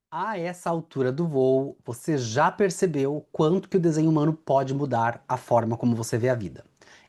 A essa altura do voo, você já percebeu quanto que o desenho humano pode mudar a forma como você vê a vida.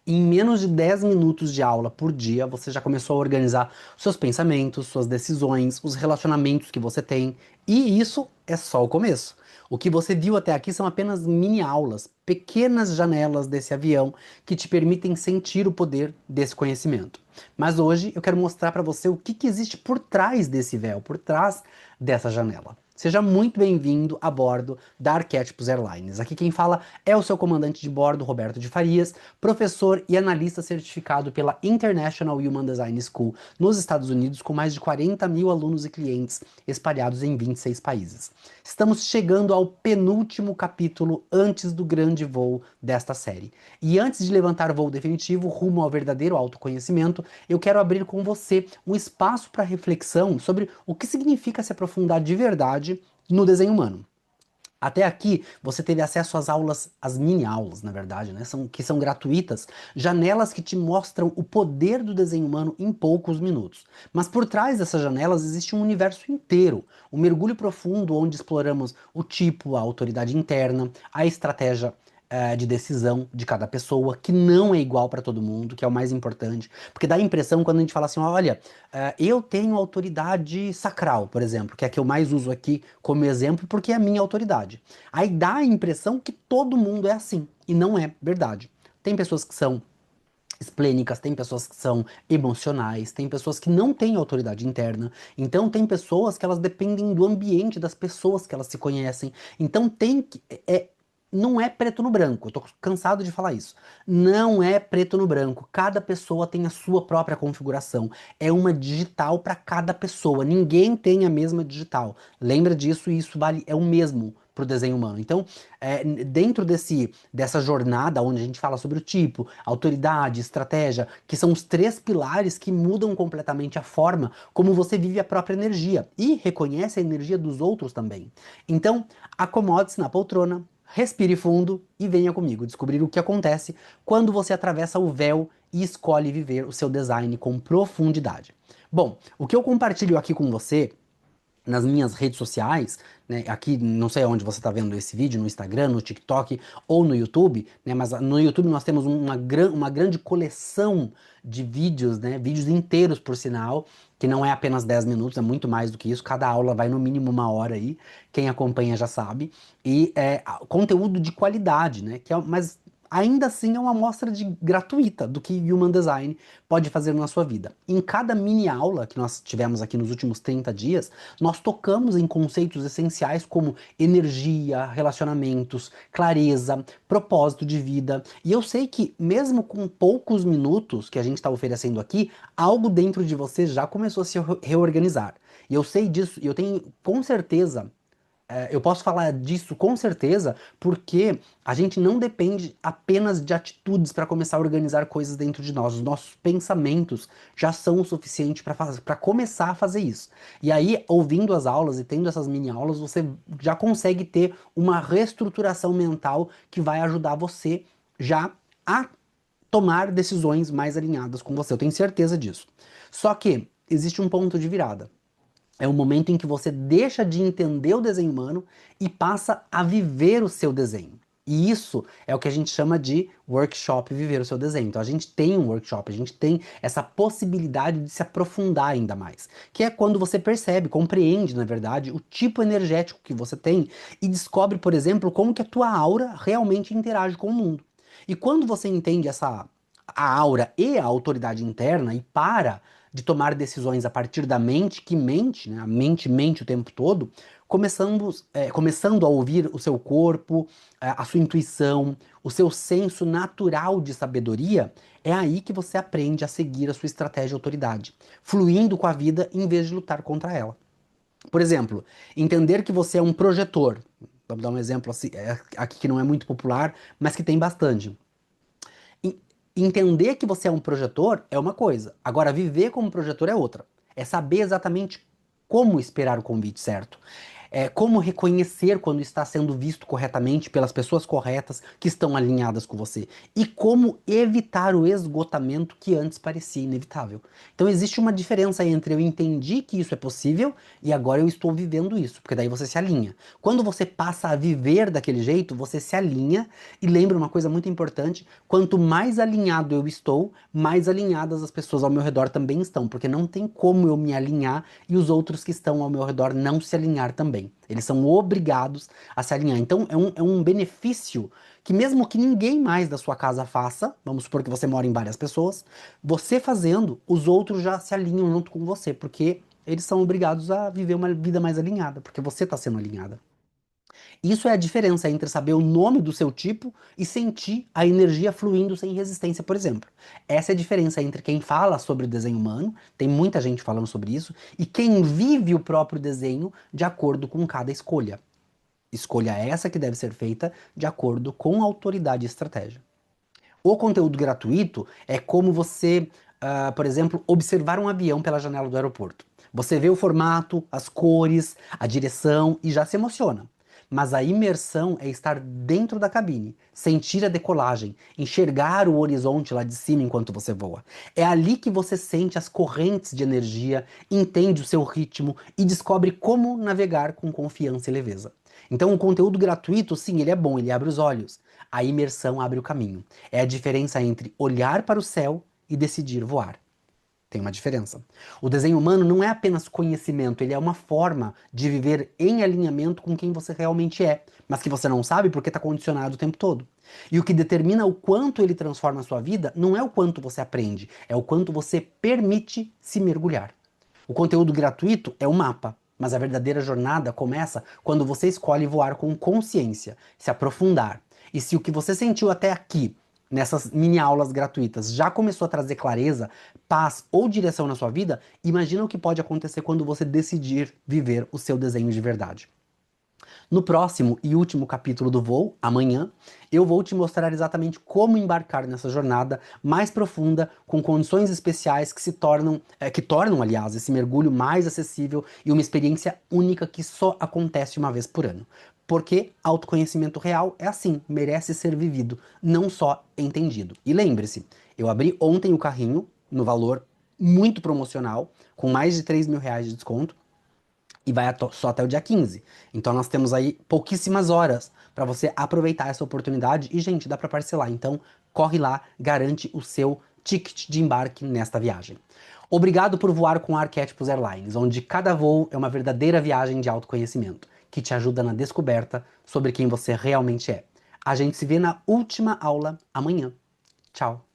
Em menos de 10 minutos de aula por dia, você já começou a organizar seus pensamentos, suas decisões, os relacionamentos que você tem, e isso é só o começo. O que você viu até aqui são apenas mini aulas, pequenas janelas desse avião que te permitem sentir o poder desse conhecimento. Mas hoje eu quero mostrar para você o que existe por trás desse véu, por trás dessa janela. Seja muito bem-vindo a bordo da Arquétipos Airlines. Aqui quem fala é o seu comandante de bordo, Roberto de Farias, professor e analista certificado pela International Human Design School nos Estados Unidos, com mais de 40 mil alunos e clientes espalhados em 26 países. Estamos chegando ao penúltimo capítulo antes do grande voo desta série. E antes de levantar o voo definitivo rumo ao verdadeiro autoconhecimento, eu quero abrir com você um espaço para reflexão sobre o que significa se aprofundar de verdade no desenho humano. Até aqui, você teve acesso às aulas, às mini aulas, na verdade, né? Que são gratuitas, janelas que te mostram o poder do desenho humano em poucos minutos. Mas por trás dessas janelas existe um universo inteiro, um mergulho profundo onde exploramos o tipo, a autoridade interna, a estratégia de decisão de cada pessoa, que não é igual para todo mundo, que é o mais importante. Porque dá a impressão quando a gente fala assim, olha, eu tenho autoridade sacral, por exemplo, que é a que eu mais uso aqui como exemplo, porque é a minha autoridade. Aí dá a impressão que todo mundo é assim, e não é verdade. Tem pessoas que são esplênicas, tem pessoas que são emocionais, tem pessoas que não têm autoridade interna, então tem pessoas que elas dependem do ambiente, das pessoas que elas se conhecem. Então tem que não é preto no branco. Eu tô cansado de falar isso. Não é preto no branco. Cada pessoa tem a sua própria configuração. É uma digital para cada pessoa. Ninguém tem a mesma digital. Lembra disso e isso vale é o mesmo para o desenho humano. Então, dentro dessa jornada onde a gente fala sobre o tipo, autoridade, estratégia, que são os três pilares que mudam completamente a forma como você vive a própria energia e reconhece a energia dos outros também. Então, acomode-se na poltrona, respire fundo e venha comigo descobrir o que acontece quando você atravessa o véu e escolhe viver o seu design com profundidade. Bom, o que eu compartilho aqui com você nas minhas redes sociais, né, aqui não sei onde você está vendo esse vídeo, no Instagram, no TikTok ou no YouTube, né, mas no YouTube nós temos uma grande coleção de vídeos, né, vídeos inteiros por sinal, que não é apenas 10 minutos, é muito mais do que isso, cada aula vai no mínimo uma hora aí, quem acompanha já sabe, e é conteúdo de qualidade, né, mas ainda assim é uma amostra gratuita do que Human Design pode fazer na sua vida. Em cada mini aula que nós tivemos aqui nos últimos 30 dias, nós tocamos em conceitos essenciais como energia, relacionamentos, clareza, propósito de vida. E eu sei que, mesmo com poucos minutos que a gente está oferecendo aqui, algo dentro de você já começou a se reorganizar. E eu sei disso, e eu tenho com certeza eu posso falar disso com certeza porque a gente não depende apenas de atitudes para começar a organizar coisas dentro de nós. Os nossos pensamentos já são o suficiente para começar a fazer isso. E aí, ouvindo as aulas e tendo essas mini aulas, você já consegue ter uma reestruturação mental que vai ajudar você já a tomar decisões mais alinhadas com você. Eu tenho certeza disso. Só que existe um ponto de virada. É o momento em que você deixa de entender o desenho humano e passa a viver o seu desenho. E isso é o que a gente chama de workshop viver o seu desenho. Então a gente tem um workshop, a gente tem essa possibilidade de se aprofundar ainda mais. Que é quando você percebe, compreende, na verdade, o tipo energético que você tem e descobre, por exemplo, como que a tua aura realmente interage com o mundo. E quando você entende a aura e a autoridade interna e para de tomar decisões a partir da mente, que mente, né? A mente mente o tempo todo, começando a ouvir o seu corpo, a sua intuição, o seu senso natural de sabedoria, é aí que você aprende a seguir a sua estratégia de autoridade, fluindo com a vida em vez de lutar contra ela. Por exemplo, entender que você é um projetor. Vamos dar um exemplo assim, aqui que não é muito popular, mas que tem bastante. Entender que você é um projetor é uma coisa. Agora, viver como projetor é outra. É saber exatamente como esperar o convite certo. como reconhecer quando está sendo visto corretamente pelas pessoas corretas que estão alinhadas com você e como evitar o esgotamento que antes parecia inevitável. Então existe uma diferença entre eu entendi que isso é possível e agora eu estou vivendo isso, porque daí você se alinha. Quando você passa a viver daquele jeito, você se alinha e lembra uma coisa muito importante: quanto mais alinhado eu estou, mais alinhadas as pessoas ao meu redor também estão, porque não tem como eu me alinhar e os outros que estão ao meu redor não se alinhar também. Eles são obrigados a se alinhar. Então é um benefício que mesmo que ninguém mais da sua casa faça, vamos supor que você mora em várias pessoas, você fazendo, os outros já se alinham junto com você, porque eles são obrigados a viver uma vida mais alinhada, porque você está sendo alinhada. Isso é a diferença entre saber o nome do seu tipo e sentir a energia fluindo sem resistência, por exemplo. Essa é a diferença entre quem fala sobre o desenho humano, tem muita gente falando sobre isso, e quem vive o próprio desenho de acordo com cada escolha. Escolha essa que deve ser feita de acordo com a autoridade e estratégia. O conteúdo gratuito é como você, por exemplo, observar um avião pela janela do aeroporto. Você vê o formato, as cores, a direção e já se emociona. Mas a imersão é estar dentro da cabine, sentir a decolagem, enxergar o horizonte lá de cima enquanto você voa. É ali que você sente as correntes de energia, entende o seu ritmo e descobre como navegar com confiança e leveza. Então, o conteúdo gratuito, sim, ele é bom, ele abre os olhos. A imersão abre o caminho. É a diferença entre olhar para o céu e decidir voar. Tem uma diferença. O desenho humano não é apenas conhecimento, ele é uma forma de viver em alinhamento com quem você realmente é, mas que você não sabe porque está condicionado o tempo todo. E o que determina o quanto ele transforma a sua vida não é o quanto você aprende, é o quanto você permite se mergulhar. O conteúdo gratuito é o mapa, mas a verdadeira jornada começa quando você escolhe voar com consciência, se aprofundar. E se o que você sentiu até aqui, nessas mini aulas gratuitas, já começou a trazer clareza, paz ou direção na sua vida, imagina o que pode acontecer quando você decidir viver o seu desenho de verdade. No próximo e último capítulo do voo, amanhã, eu vou te mostrar exatamente como embarcar nessa jornada mais profunda, com condições especiais que tornam, aliás, esse mergulho mais acessível e uma experiência única que só acontece uma vez por ano. Porque autoconhecimento real é assim, merece ser vivido, não só entendido. E lembre-se, eu abri ontem o carrinho no valor muito promocional, com mais de R$ 3.000 de desconto e vai só até o dia 15. Então nós temos aí pouquíssimas horas para você aproveitar essa oportunidade e, gente, dá para parcelar. Então corre lá, garante o seu ticket de embarque nesta viagem. Obrigado por voar com a Arquétipos Airlines, onde cada voo é uma verdadeira viagem de autoconhecimento, que te ajuda na descoberta sobre quem você realmente é. A gente se vê na última aula amanhã. Tchau!